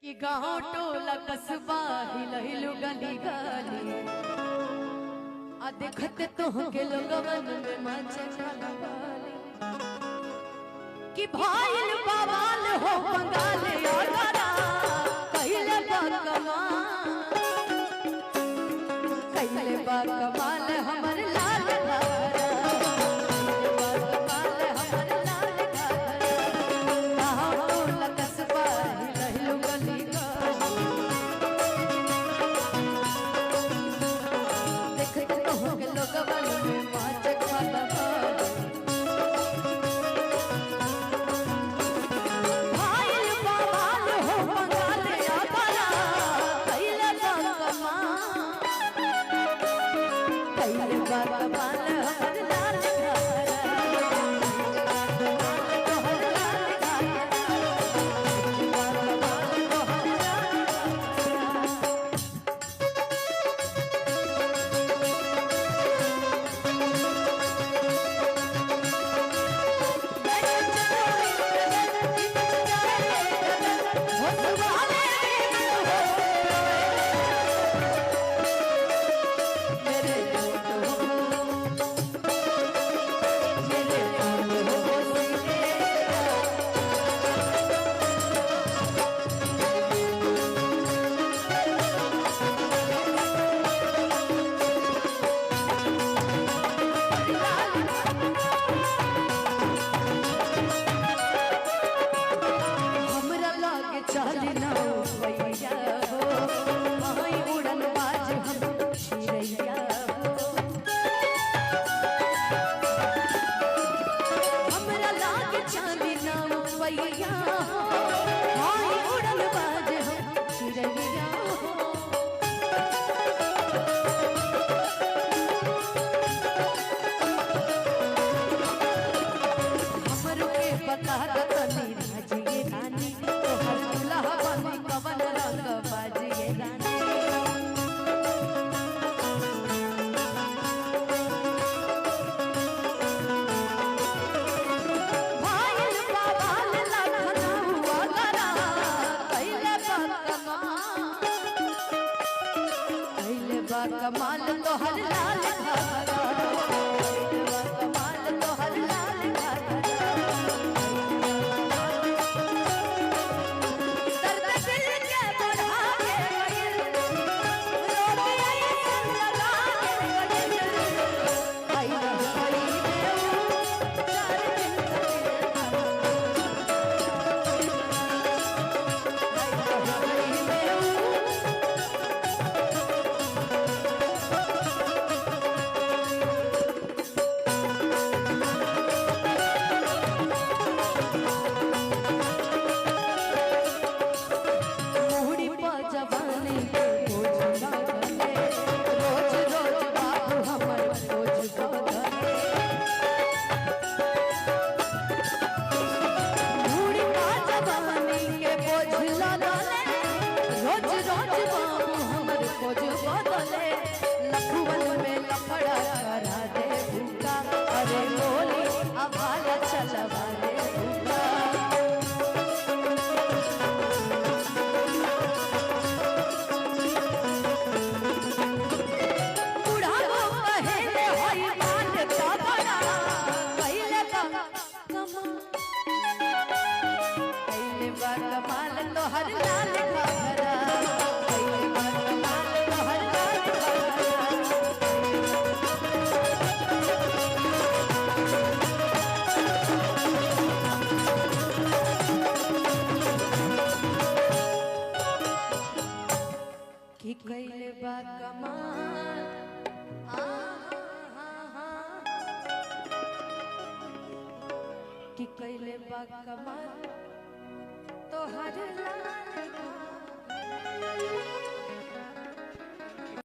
कि गाँव टोला कस्बा हिलहिलु गली गली आ देखते तो के लोगवन में मचे खलबली कि भाईल बवाल हो बंगाल यारा कहिले बा कमाल हमर लाल घाघरा कमाल तो हर लाल घाघरा कमाल तो हर लाल घाघरा दर्द दिल के बढ़ा के रोके ऐसन लगा के आई रही चार कमाल तो हर लाल घाघरा कमाल तो हर लाल कि कइले बा कमाल कि कइले बा कमाल तो हर लाल